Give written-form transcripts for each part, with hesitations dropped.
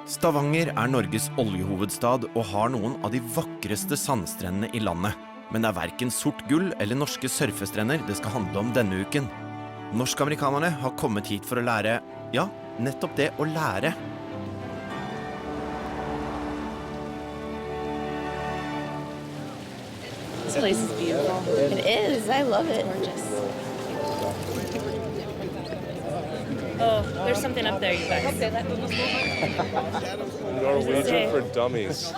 Stavanger Norges oljehovedstad og har noen av de vakreste sandstrendene I landet. Men det hverken sort gull eller norske surfestrender det skal handle om denne uken. Norsk-amerikanerne har kommet hit for å lære, ja, nettopp det å lære. This place is beautiful. It is. I love it. Gorgeous. Oh, there's something up there, you guys. Norwegian for dummies.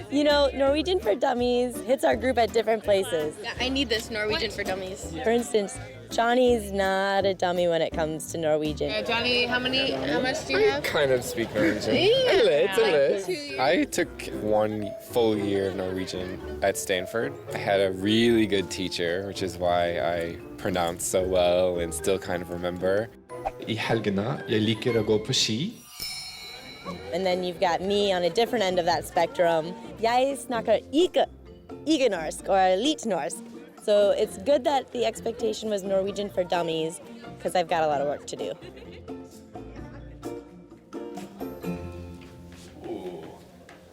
You know, Norwegian for Dummies hits our group at different places. Yeah, I need this Norwegian for Dummies. For instance, Johnny's not a dummy when it comes to Norwegian. Johnny, how much do you have? Kind of speak Norwegian. Yeah. A little. I took 1 full year of Norwegian at Stanford. I had a really good teacher, which is why I pronounce so well and still kind of remember. I helgene, jeg liker å gå på ski. And then you've got me on a different end of that spectrum. Jeg snakker ikke norsk or litt norsk. So it's good that the expectation was Norwegian for Dummies because I've got a lot of work to do.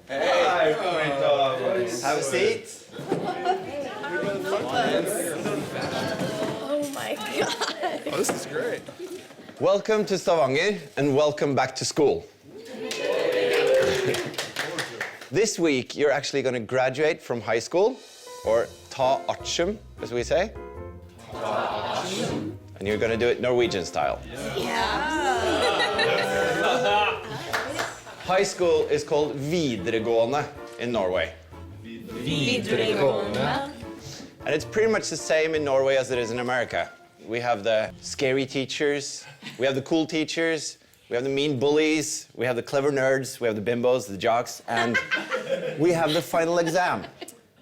Hey, have a seat. Oh my God. Oh, this is great. Welcome to Stavanger and welcome back to school. This week, you're actually going to graduate from high school, or ta artium, as we say. And you're going to do it Norwegian style. High school is called videregående in Norway. Videregående. And it's pretty much the same in Norway as it is in America. We have the scary teachers, we have the cool teachers, we have the mean bullies, we have the clever nerds, we have the bimbos, the jocks, and we have the final exam.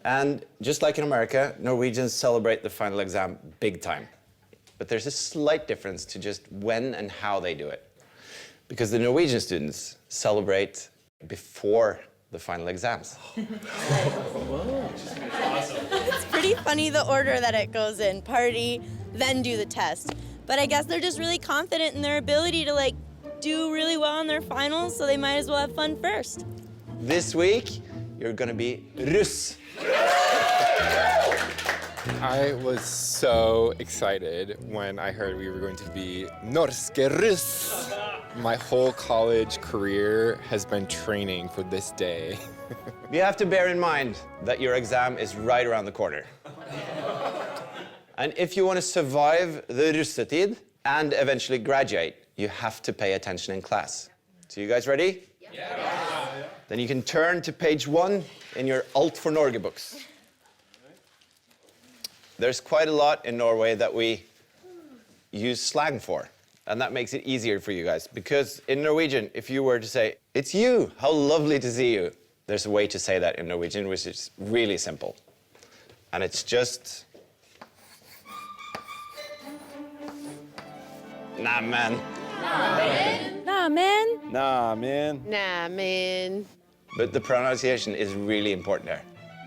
And just like in America, Norwegians celebrate the final exam big time. But there's a slight difference to just when and how they do it. Because the Norwegian students celebrate before the final exams. It's pretty funny the order that it goes in. Party, then do the test. But I guess they're just really confident in their ability to do really well in their finals, so they might as well have fun first. This week, you're gonna be Russ. I was so excited when I heard we were going to be Norske Russ. My whole college career has been training for this day. You have to bear in mind that your exam is right around the corner. And if you want to survive the russetid and eventually graduate, you have to pay attention in class. So you guys ready? Yeah. Then you can turn to page 1 in your Alt for Norge books. There's quite a lot in Norway that we use slang for, and that makes it easier for you guys. Because in Norwegian, if you were to say, "It's you, how lovely to see you," there's a way to say that in Norwegian, which is really simple. And it's just... Nah, man. Nah, man. Nah, man. Nah, man. But the pronunciation is really important there.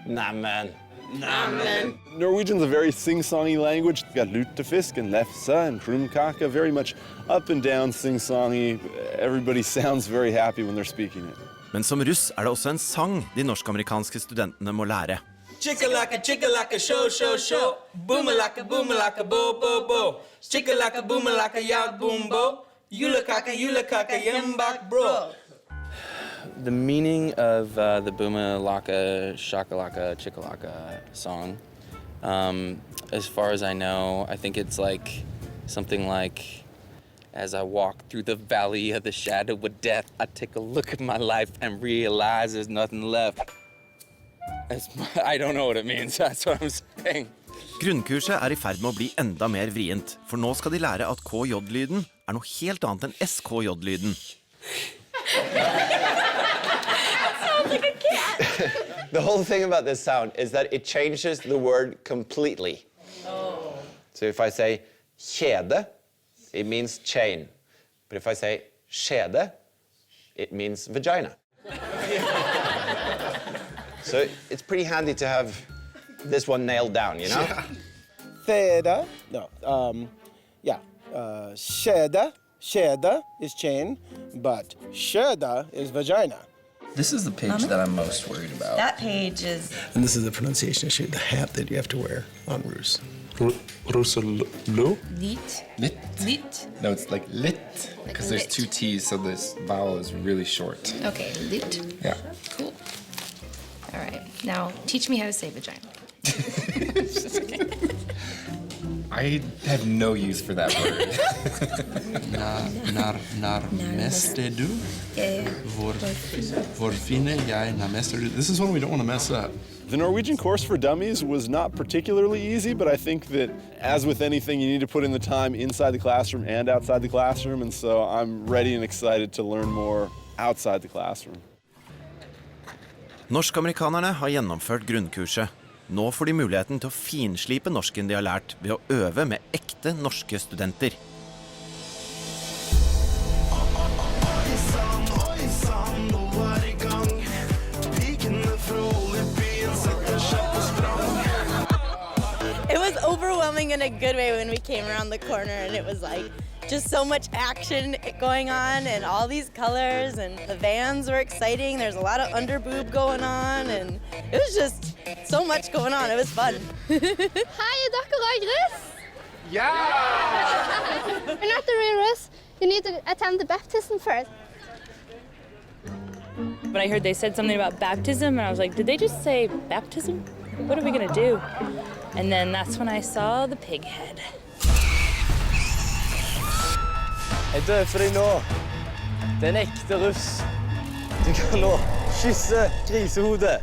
Nah, man. Nah, man. Norwegian's a very sing-songy language. It's got lutefisk and lefse and krumkake, very much up and down sing-songy. Everybody sounds very happy when they're speaking it. Men som russ det også en sang de norsk-amerikanske studentene må lære. Chicka-lacka, show, show, show. Boomalaka, bo, bo, bo. Chicka-lacka, boomalaka, ya, boom, bo. Yulakaka, yembak, bro. The meaning of the Boomalaka, Shakalaka, Chickalaka song, as far as I know, I think it's something like, as I walk through the valley of the shadow of death, I take a look at my life and realize there's nothing left. I don't know what it means, that's what I'm saying. Grunnkurset I ferd med å bli enda mer vrient, for nå skal de lære at KJ-lyden noe helt annet enn SKJ-lyden. The whole thing about this sound is that it changes the word completely. Oh. So if I say kjede, it means chain. But if I say skjede, it means vagina. So it's pretty handy to have this one nailed down, you know? Skjede, skjede, Kjede is chain, but skjøde is vagina. This is the page that I'm most worried about. That page is... And this is the pronunciation issue, the hat that you have to wear on Rus. Russello? Lit. Lit? Lit. No, it's like lit. Because there's lit. 2 T's, so this vowel is really short. Okay, lit. Yeah. Cool. All right, now teach me how to say vagina. I have no use for that word. Nærmeste du? Hvor fine jeg nærmeste du? This is one we don't want to mess up. The Norwegian course for dummies was not particularly easy, but I think that as with anything, you need to put in the time inside the classroom and outside the classroom, and so I'm ready and excited to learn more outside the classroom. Norsk-amerikanerne har gjennomført grunnkurset. Nå får de muligheten til å finslipe norsken de har lært ved å øve med ekte norske studenter. It was overwhelming in a good way when we came around the corner, and it was like just so much action going on and all these colors, and the vans were exciting. There's a lot of underboob going on, and it was just so much going on. It was fun. Hi, er dere òg russ? Yeah! You're not the real russ. You need to attend the baptism first. But I heard they said something about baptism, and I was like, did they just say baptism? What are we gonna do? And then that's when I saw the pig head. Jeg døper deg nå. Det er en ekte russ. Du kan nå kysse grisehodet.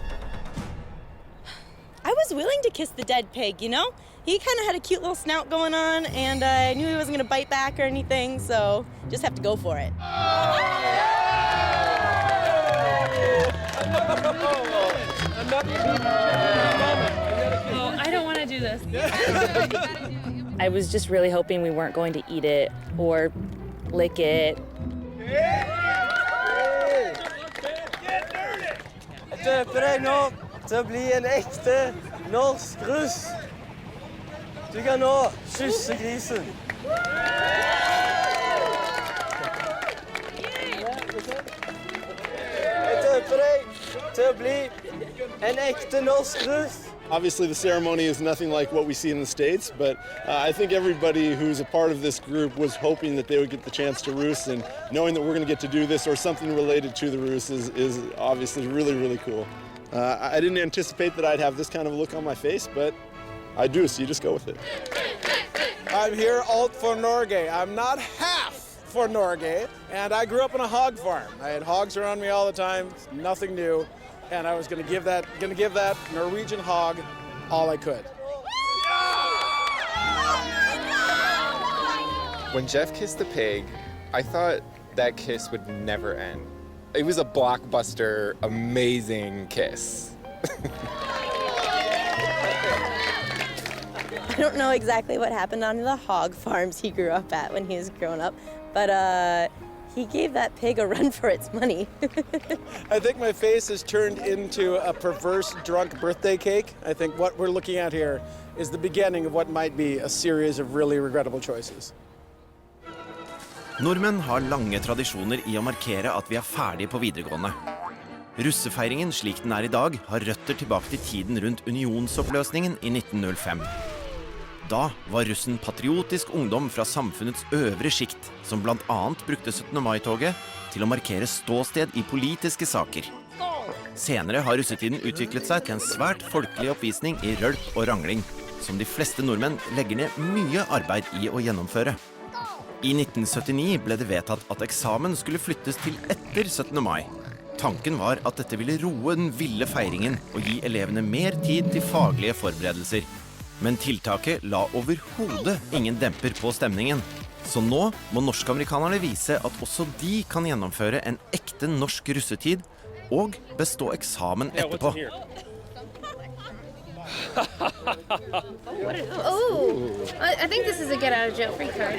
I was willing to kiss the dead pig, you know? He kind of had a cute little snout going on, and I knew he wasn't going to bite back or anything, so just have to go for it. Oh, I don't want to do this. I was just really hoping we weren't going to eat it or lick it. Jeg døper deg nå til å bli en ekte norsk russ. Du kan nå kysse grisen. Jeg døper deg til å bli en ekte norsk russ. Obviously, the ceremony is nothing like what we see in the States, but I think everybody who's a part of this group was hoping that they would get the chance to Rus, and knowing that we're going to get to do this or something related to the Rus is obviously really, really cool. I didn't anticipate that I'd have this kind of look on my face, but I do, so you just go with it. I'm here alt for Norge. I'm not half for Norge, and I grew up on a hog farm. I had hogs around me all the time, nothing new. And I was going to give that Norwegian hog all I could. When Jeff kissed the pig, I thought that kiss would never end. It was a blockbuster, amazing kiss. I don't know exactly what happened on the hog farms he grew up at when he was growing up, but he gave that pig a run for its money. I think my face has turned into a perverse drunk birthday cake. I think what we're looking at here is the beginning of what might be a series of really regrettable choices. Nordmenn har lange tradisjoner I å markere at vi ferdige på videregående. Russefeiringen slik den I dag har røtter tilbake til tiden rundt unionsoppløsningen I 1905. Da var russen patriotisk ungdom fra samfunnets øvre skikt, som blant annet brukte 17. mai-toget til å markere ståsted I politiske saker. Senere har russetiden utviklet seg til en svært folkelig oppvisning I rølp og rangling, som de fleste nordmenn legger ned mye arbeid I å gjennomføre. I 1979 ble det vedtatt at eksamen skulle flyttes til etter 17. mai. Tanken var at dette ville roe den ville feiringen og gi elevene mer tid til faglige forberedelser. Men tiltaket la overhodet ingen demper på stemningen. Så nå må norsk-amerikanerne vise at også de kan gjennomføre en ekte norsk russetid og bestå eksamen etterpå. Oh, I think this is a get out of jail free card.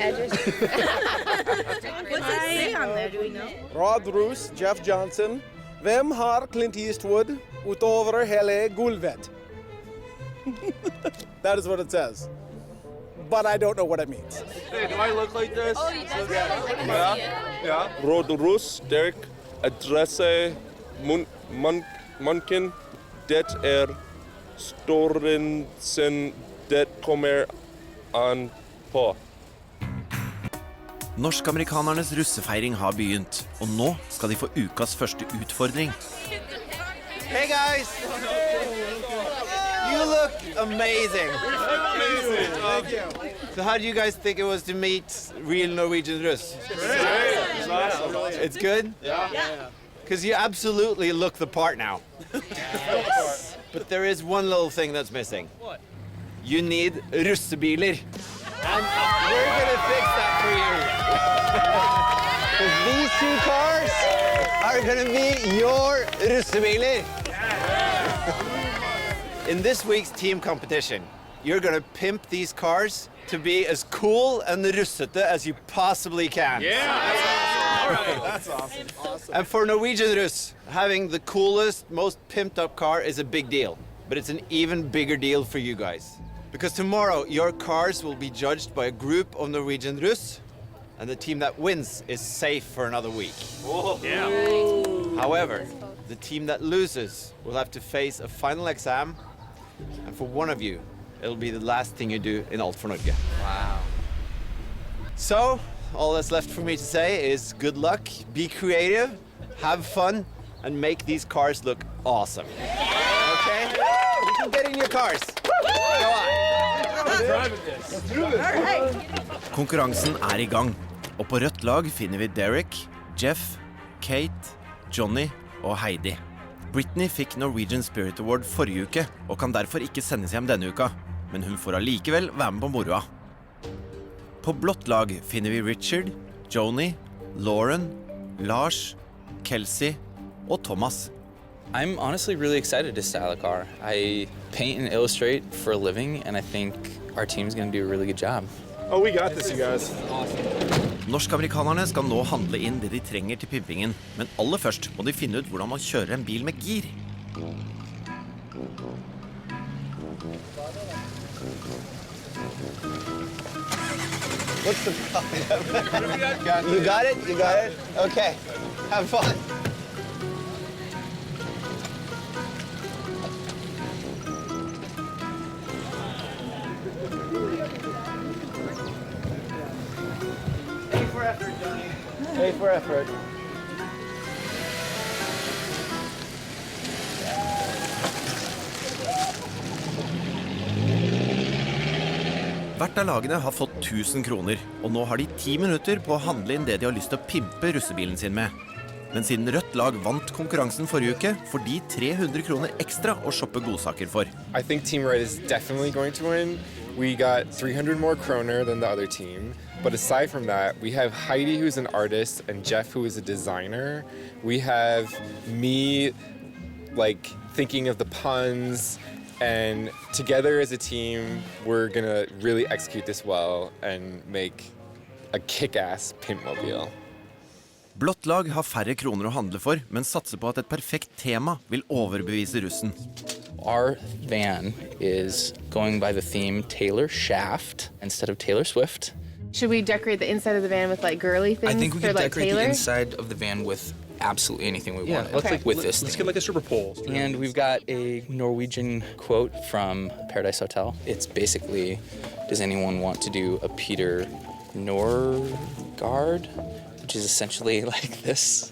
What's it say on there, do we know? Rod Rus, Jeff Johnson. Hvem har Clint Eastwood utover hele gulvet? That is what it says. but I don't know what it means. Hey, do I look like this? Oh, you guys look like a Yeah. Rod Russ, Derek, adresse, Munken, det størrelsen det kommer an på. Norsk-amerikanernes russefeiring har begynt, og nå skal de få ukas første utfordring. Hey guys! You look amazing. Thank you. So how do you guys think it was to meet real Norwegian Russ? It's awesome. It's good? Yeah. Because you absolutely look the part now. But there is one little thing that's missing. What? You need russebiler. And we're gonna fix that for you. Because these two cars are gonna be your russebiler. In this week's team competition, you're gonna pimp these cars to be as cool and russete as you possibly can. That's awesome. And for Norwegian Russ, having the coolest, most pimped up car is a big deal. But it's an even bigger deal for you guys. Because tomorrow, your cars will be judged by a group of Norwegian Russ, and the team that wins is safe for another week. However, the team that loses will have to face a final exam, and for one of you, it'll be the last thing you do in Alt for Norge. Wow. So, all that's left for me to say is good luck, be creative, have fun, and make these cars look awesome. Okay? You can get in your cars. Go on. Konkurransen er i gang, og på rødt lag finner vi Derek, Jeff, Kate, Johnny og Heidi. Brittany fikk Norwegian Spirit Award forrige uke, og kan derfor ikke sendes hjem denne uka, men hun får allikevel være med på moroa. På blått lag finner vi Richard, Joni, Lauren, Lars, Kelsey og Thomas. I'm honestly really excited to style a car. I paint and illustrate for a living, and I think our team's going to do a really good job. Oh, we got this, you guys. Norsk-amerikanerne skal nå handle inn det de trenger til pimpingen, men aller først må de finne ut hvordan man kjører en bil med gir. What's the problem? You got it? You got it? Okay. Have fun. A for effort, Johnny. A for effort. Hvert av lagene har fått 1000 kroner, og nå har de 10 minutter på å handle inn det de har lyst til å pimpe russebilen sin med. Men siden rødt lag vant konkurransen forrige uke, får de 300 kroner ekstra å shoppe godsaker for. I think Team Red is definitely going to win. We got 300 more kroner than the other team. But aside from that, we have Heidi, who's an artist, and Jeff, who is a designer. We have me, like, thinking of the puns. And together as a team, we're gonna really execute this well and make a kick-ass pimpmobile. Blått lag har færre kroner å handle for, men satser på at et perfekt tema vil overbevise russen. Our van is going by the theme Taylor Shaft instead of Taylor Swift. Should we decorate the inside of the van with like girly things? I think we for, could like, decorate Taylor? the inside of the van with absolutely anything we want. Let's Let's get like a stripper pole. And we've got a Norwegian quote from Paradise Hotel. It's basically, does anyone want to do a Peter Norgard? Which is essentially like this.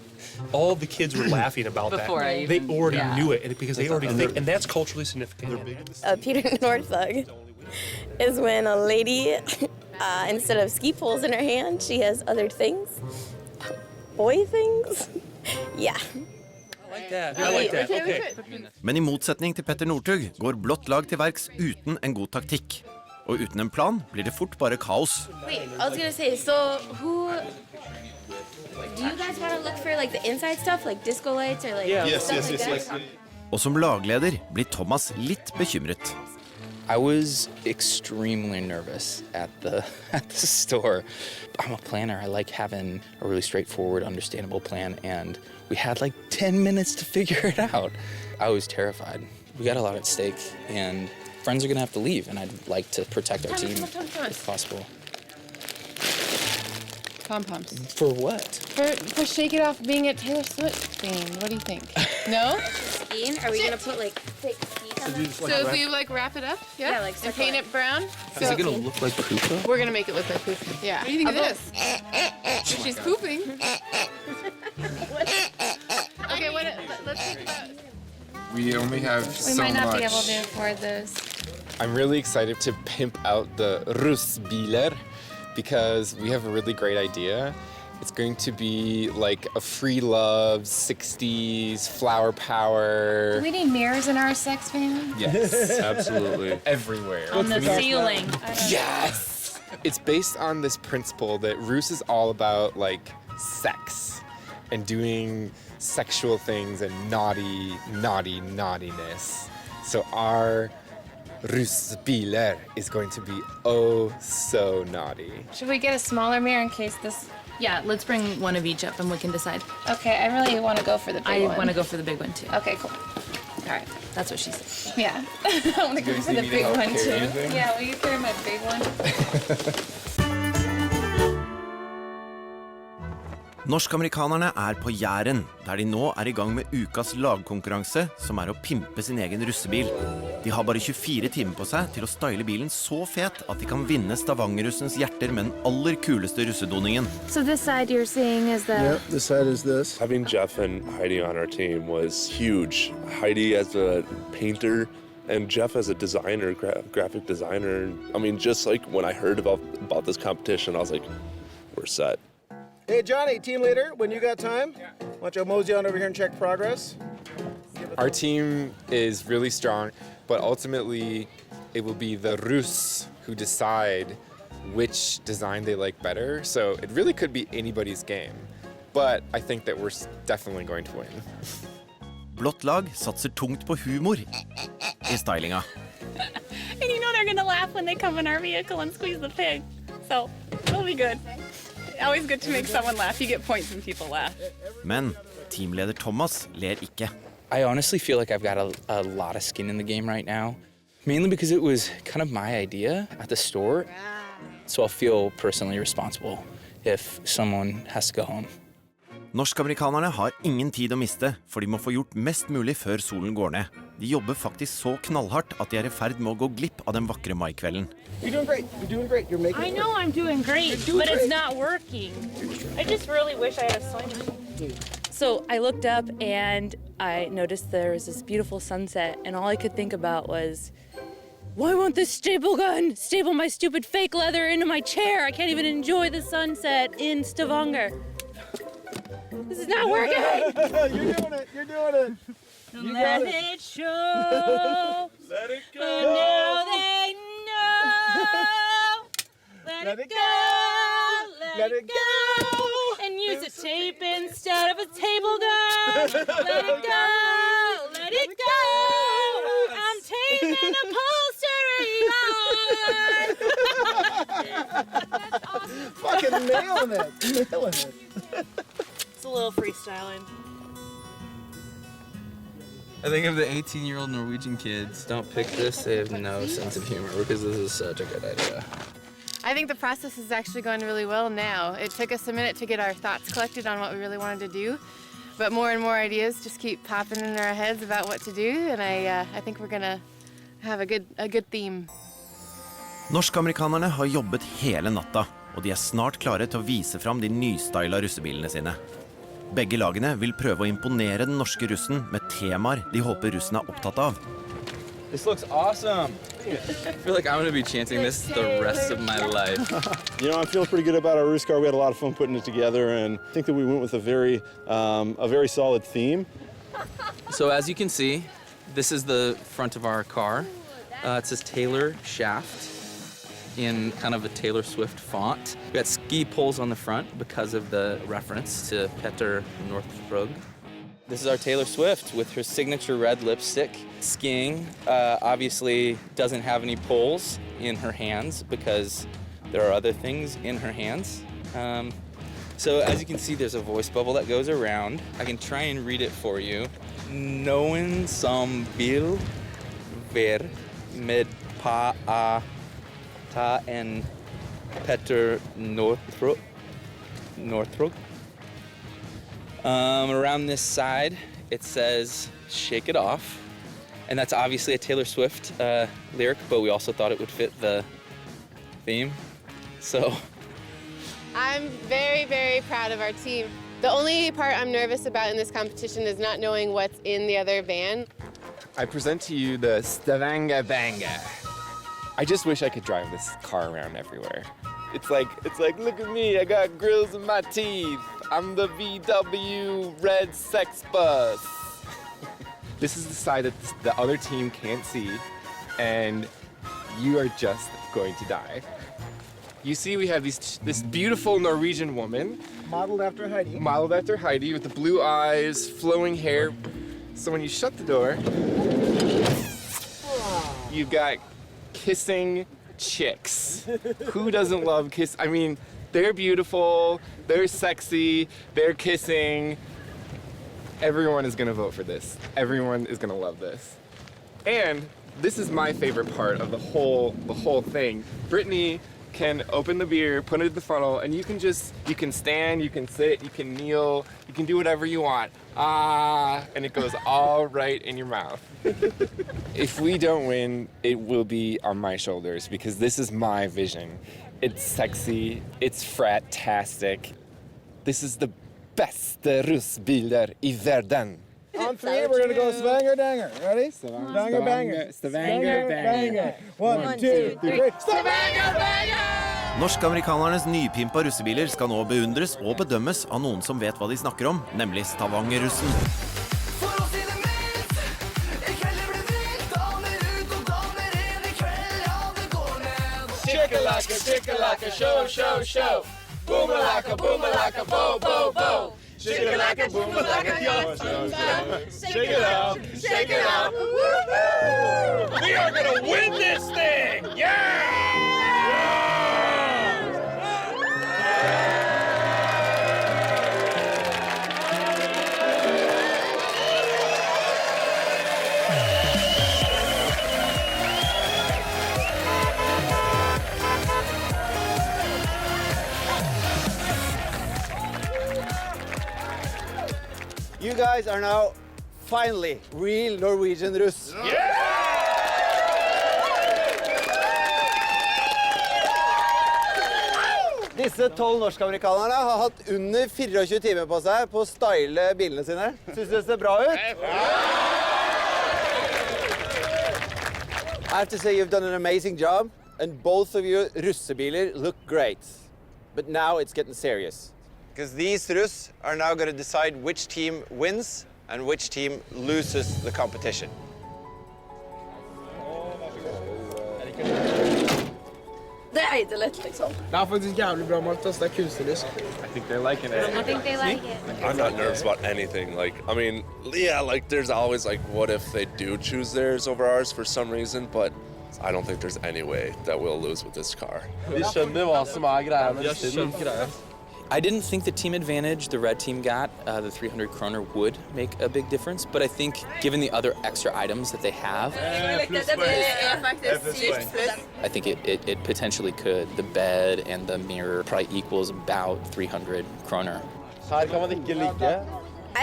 All the kids were laughing about Before that. I They even- already yeah. knew it because they already think, and that's culturally significant. Peter Northug is when a lady, instead of ski poles in her hand, she has other things. Boy things? Yeah. I like that. Okay. Men i motsetning til Petter Northug går blått lag til verks uten en god taktikk. Og uten en plan blir det fort bare kaos. Wait, I was gonna say, so who... Do you guys want to look for like the inside stuff, like disco lights or like stuff like that? Og som lagleder blir Thomas litt bekymret. I was extremely nervous at the store. I'm a planner. I like having a really straightforward, understandable plan, and we had like 10 minutes to figure it out. I was terrified. We got a lot at stake, and friends are gonna have to leave, and I'd like to protect our team if possible. Pom-poms. For what? For Shake It Off being at Taylor Swift theme. What do you think? No? Skiing? Are we gonna put like fake skis on them? So if we like wrap it up, yeah, like and paint it brown. Is it gonna look like puka? We're gonna make it look like poop. Yeah. What do you think of this? She's pooping. Okay, let's think about. We only have We so might not much. be able to afford those. I'm really excited to pimp out the Russbiler because we have a really great idea. It's going to be like a free love, 60s, flower power. Do we need mirrors in our sex van? Yes, absolutely. Everywhere. On the ceiling. Yes! It's based on this principle that Russ is all about like sex and doing sexual things and naughtiness. So our Russbiler is going to be oh so naughty. Should we get a smaller mirror in case this? Yeah, let's bring one of each up and we can decide. Okay, I really want to go for the big one. I want to go for the big one too. Okay, cool. All right, that's what she said. Yeah, I want to go for the big one too. Anything? Yeah, will you carry my big one? Norsk-amerikanerne er på Jæren, der de nå er i gang med ukas lagkonkurranse, som er å pimpe sin egen russebil. De har bare 24 timer på seg til å style bilen så fet at de kan vinne Stavanger-russens hjerter med den aller kuleste russedoningen. So this side you're seeing is the. Yep, this side is this. Having Jeff and Heidi on our team was huge. Heidi as a painter and Jeff as a designer, graphic designer. I mean, just like when I heard about this competition, I was like, we're set. Hey, Johnny, team leader, when you got time, why don't you mosey on over here and check progress? Our team is really strong, but ultimately it will be the Russ who decide which design they like better. So it really could be anybody's game. But I think that we're definitely going to win. Blått lag satser tungt på humor i stylinga. And you know they're gonna laugh when they come in our vehicle and squeeze the pig. So it'll be good. Always good to make someone laugh. You get points when people laugh. Men teamleder Thomas ler ikke. I honestly feel like I've got a lot of skin in the game right now, mainly because it was kind of my idea at the store. So I'll feel personally responsible if someone has to go home. Norsk-amerikanerne har ingen tid å miste, for de må få gjort mest mulig før solen går ned. De jobber faktisk så knallhardt at de er i ferd med å gå glipp av den vakre maikvelden. You're doing great. You're doing great. You're making I know I'm doing great, but it's not working. I just really wish I had a sewing machine. So I looked up and I noticed there was this beautiful sunset, and all I could think about was, why won't this staple gun staple my stupid fake leather into my chair? I can't even enjoy the sunset in Stavanger. This is not working. You're doing it. You're doing it. Let it show. Let it go. But now they know. Let it go. Let it go. And use a tape instead of a table gun. Let it go. Let it go. I'm taping upholstery on. Fucking nailing it. Nailing it. It's a little freestyling. I think if the 18-year-old Norwegian kids don't pick this, they have no sense of humor because this is such a good idea. I think the process is actually going really well now. It took us a minute to get our thoughts collected on what we really wanted to do, but more and more ideas just keep popping in our heads about what to do, and I think we're gonna have a good theme. Norsk-amerikanerne har jobbet hele natta, og de er snart klare til å vise fram de nystyla russebilene sine. Begge lagene vil prøve å imponere den norske russen med temaer de håper russen er opptatt av. This looks awesome. I feel like I'm going to be chanting this the rest of my life. You know, I feel pretty good about our Russ car. We had a lot of fun putting it together, and I think that we went with a very solid theme. So as you can see, this is the front of our car. It says Taylor Shaft in kind of a Taylor Swift font. We got ski poles on the front because of the reference to Petter Northug. This is our Taylor Swift with her signature red lipstick. Skiing obviously doesn't have any poles in her hands because there are other things in her hands. So as you can see, there's a voice bubble that goes around. I can try and read it for you. Noen som vil ver med Pa A Ta and Petter Northrook. Around this side, it says "Shake It Off," and that's obviously a Taylor Swift lyric, but we also thought it would fit the theme. So I'm very, very proud of our team. The only part I'm nervous about in this competition is not knowing what's in the other van. I present to you the Stavanger Banger. I just wish I could drive this car around everywhere. It's like, look at me, I got grills in my teeth. I'm the VW red sex bus. This is the side that the other team can't see, and you are just going to die. You see, we have this beautiful Norwegian woman. Modeled after Heidi. Modeled after Heidi with the blue eyes, flowing hair. So when you shut the door, you've got kissing chicks. Who doesn't love kiss? I mean, they're beautiful, they're sexy, they're kissing. Everyone is gonna vote for this. Everyone is gonna love this. And this is my favorite part of the whole thing. Brittany can open the beer, put it in the funnel, and you can stand, you can sit, you can kneel, you can do whatever you want. And it goes all right in your mouth. If we don't win, it will be on my shoulders because this is my vision. It's sexy, it's frat-tastic. This is the bästa russbilar I världen. On three, we're gonna go Stavanger Danger. Ready? Stavanger Banger. Stavanger Banger. 1, 2, 3. Stavanger Banger! Norsk-amerikanernes nypimpa russebiler skal nå beundres og bedømmes av noen som vet hva de snakker om, nemlig Stavanger-russen. Chicka-lacka, chicka-lacka, show, show, show. Boom-a-lacka, boom-a-lacka, bo, bo, bo. Chicka-lacka, boom-a-lacka, yo. Shake it up, shake it up. Woo-hoo! We are gonna win this thing! Yeah! You guys are now finally real Norwegian Russ. Disse 12 norsk-amerikanerne har hatt under 24 timer på seg på å style bilene sine. Synes det ser bra ut? I have to say you've done an amazing job, and both of your russebiler look great. But now it's getting serious. Because these Russ are now going to decide which team wins and which team loses the competition. Det är inte lätt liksom. Det är faktiskt jävligt bra man testar kuselusk. I think they're liking it. I think they like it. I'm not nervous about anything. Like, I mean, yeah, like there's always like, what if they do choose theirs over ours for some reason? But I don't think there's any way that we'll lose with this car. I didn't think the team advantage the red team got, the 300 kroner, would make a big difference, but I think given the other extra items that they have, I think it potentially could. The bed and the mirror probably equals about 300 kroner. I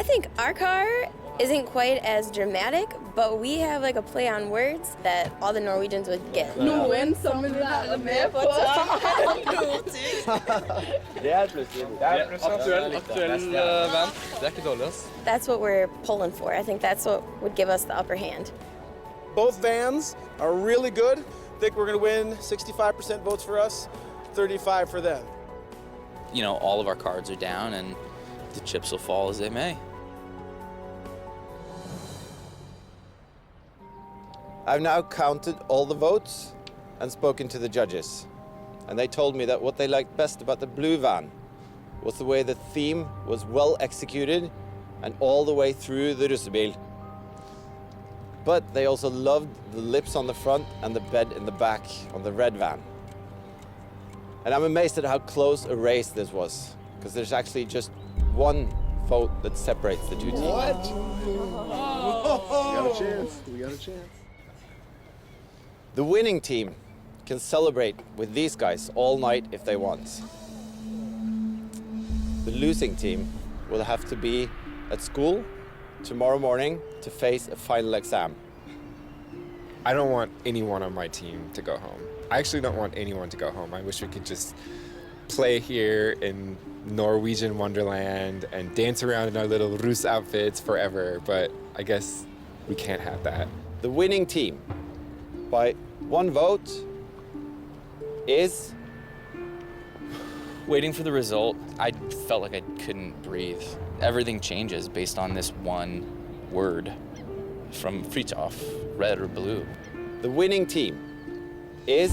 think our car isn't quite as dramatic, but we have like a play on words that all the Norwegians would get. Noen som vil være med på Det er plutselig. Det er aktuell vent. Det er ikke dårlig, ass. That's what we're pulling for. I think that's what would give us the upper hand. Both vans are really good. I think we're going to win 65% votes for us, 35% for them. You know, all of our cards are down and the chips will fall as they may. I've now counted all the votes and spoken to the judges. And they told me that what they liked best about the blue van was the way the theme was well executed and all the way through the russebil. But they also loved the lips on the front and the bed in the back on the red van. And I'm amazed at how close a race this was, because there's actually just one vote that separates the two teams. What? We got a chance. We got a chance. The winning team can celebrate with these guys all night if they want. The losing team will have to be at school tomorrow morning to face a final exam. I don't want anyone on my team to go home. I actually don't want anyone to go home. I wish we could just play here in Norwegian wonderland and dance around in our little Russ outfits forever, but I guess we can't have that. The winning team, by one vote, is... Waiting for the result, I felt like I couldn't breathe. Everything changes based on this one word from Fritjof, red or blue. The winning team is...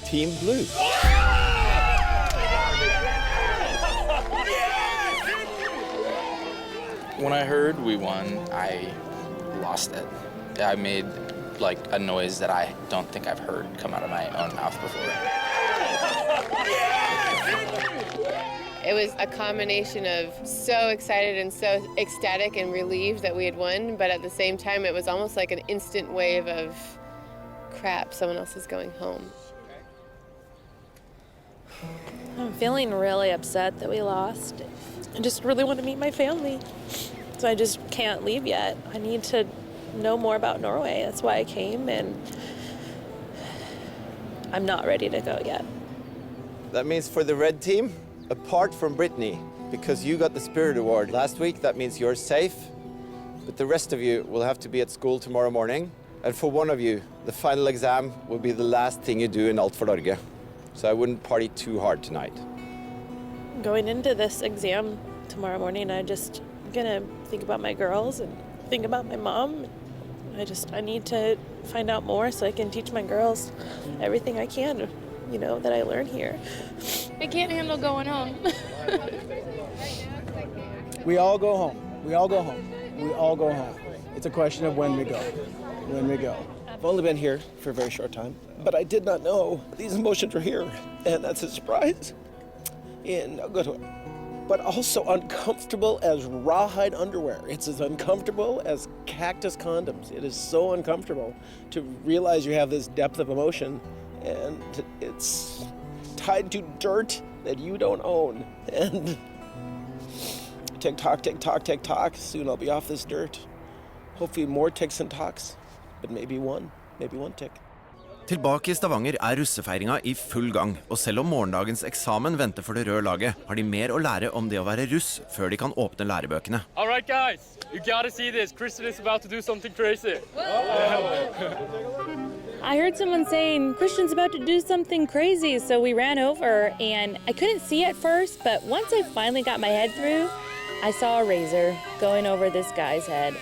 Team Blue. When I heard we won, I lost it. I made like a noise that I don't think I've heard come out of my own mouth before. It was a combination of so excited and so ecstatic and relieved that we had won, but at the same time it was almost like an instant wave of crap, someone else is going home. I'm feeling really upset that we lost. I just really want to meet my family. So I just can't leave yet. I need to know more about Norway. That's why I came, and I'm not ready to go yet. That means for the red team, apart from Brittany, because you got the Spirit Award last week, that means you're safe. But the rest of you will have to be at school tomorrow morning. And for one of you, the final exam will be the last thing you do in Alt for Norge. So I wouldn't party too hard tonight. Going into this exam tomorrow morning, I'm gonna think about my girls and think about my mom. I need to find out more so I can teach my girls everything I can, that I learn here. I can't handle going home. We all go home. We all go home. We all go home. It's a question of when we go. When we go. I've only been here for a very short time, but I did not know these emotions were here, and that's a surprise in a good way. But also uncomfortable as rawhide underwear. It's as uncomfortable as cactus condoms. It is so uncomfortable to realize you have this depth of emotion, and it's tied to dirt that you don't own. And tick tock, tick tock, tick tock. Soon I'll be off this dirt. Hopefully more ticks and tocks, but maybe one tick. Tilbake I Stavanger russefeiringa I full gang, og selv om morgendagens eksamen venter for det røde laget, har de mer å lære om det å være russ før de kan åpne lærebøkene. All right, guys, you gotta see this. Kristen is about to do something crazy. I heard someone saying, Christian's about to do something crazy, so we ran over, and I couldn't see at first, but once I finally got my head through, I saw a razor going over this guy's head.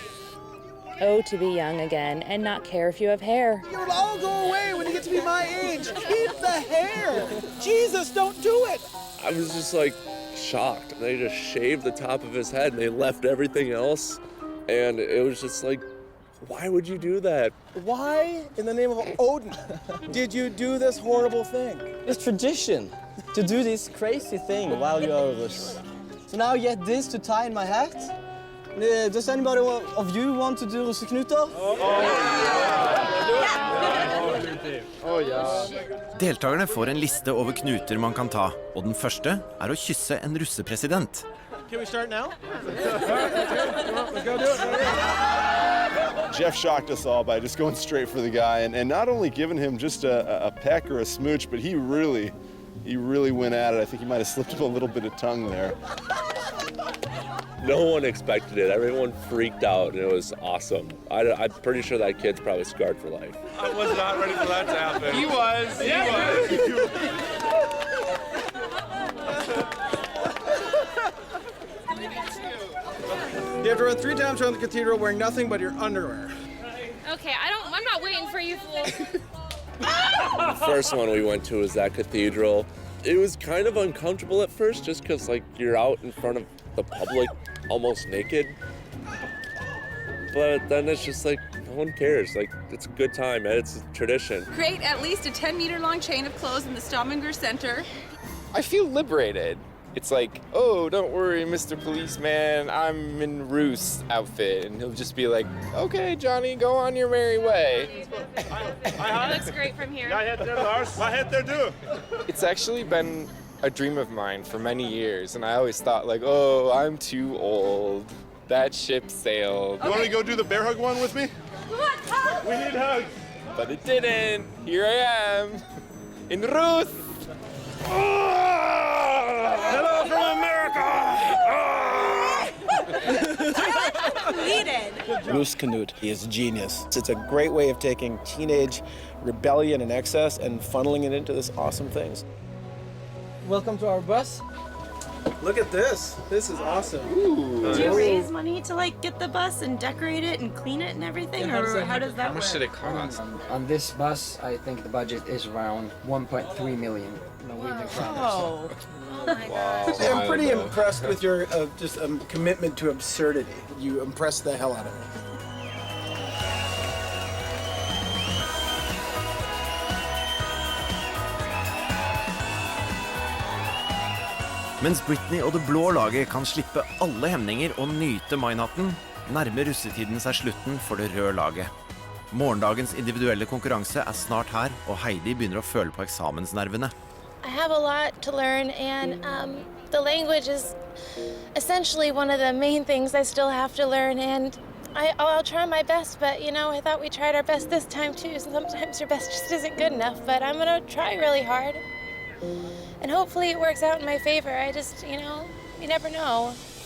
Oh, to be young again and not care if you have hair. It'll all go away when you get to be my age. Keep the hair. Jesus, don't do it. I was just like shocked. They just shaved the top of his head and they left everything else. And it was just like, why would you do that? Why, in the name of Odin, did you do this horrible thing? It's tradition to do this crazy thing while you're a Russ. So now I get this to tie in my hat. Does anybody of you want to do russeknuter? Deltakerne får en liste over knuter man kan ta, og den første å kysse en russepresident. Can we start now? Let's go do it. Jeff shocked us all by just going straight for the guy and not only giving him just a peck or a smooch, but he really went at it. I think he might have slipped him a little bit of tongue there. No one expected it. Everyone freaked out, and it was awesome. I'm pretty sure that kid's probably scarred for life. I was not ready for that to happen. He was. He was. You have to run 3 times around the cathedral wearing nothing but your underwear. Okay, I'm not waiting for you, fool. The first one we went to was that cathedral. It was kind of uncomfortable at first, just because you're out in front of the public, almost naked. But then it's just no one cares. It's a good time, man. It's a tradition. Create at least a 10-meter long chain of clothes in the Stavanger Center. I feel liberated. it's like, oh, don't worry, Mr. Policeman, I'm in Russ outfit. And he'll just be like, okay, Johnny, go on your merry way. It looks great from here. Jeg heter Lars. Hva heter du? It's actually been a dream of mine for many years, and I always thought like, oh, I'm too old. That ship sailed. You want to go do the bear hug one with me? We need hugs. But it didn't. Here I am, in Russ. Hello from America! Russ Canute is genius. It's a great way of taking teenage rebellion and excess and funneling it into this awesome things. Welcome to our bus. Look at this. This is awesome. Did you raise money to like get the bus and decorate it and clean it and everything, or how does that work? How much did it cost? On this bus, I think the budget is around 1.3 million Norwegian kroner. Oh my gosh. I'm pretty impressed with your commitment to absurdity. You impressed the hell out of me. Mens Britney og det blå laget kan slippe alle hemninger og nyte mainatten, nærmer russetiden seg slutten for det røde laget. Morgendagens individuelle konkurranse er snart her, og Heidi begynner å føle på eksamensnervene. I have a lot to learn, and the language is essentially one of the main things I still have to learn. And I'll try my best, but you know, I thought we tried our best this time too. Sometimes your best just isn't good enough, but I'm gonna try really hard. And hopefully it works out in my favor. I just, you know, you never know.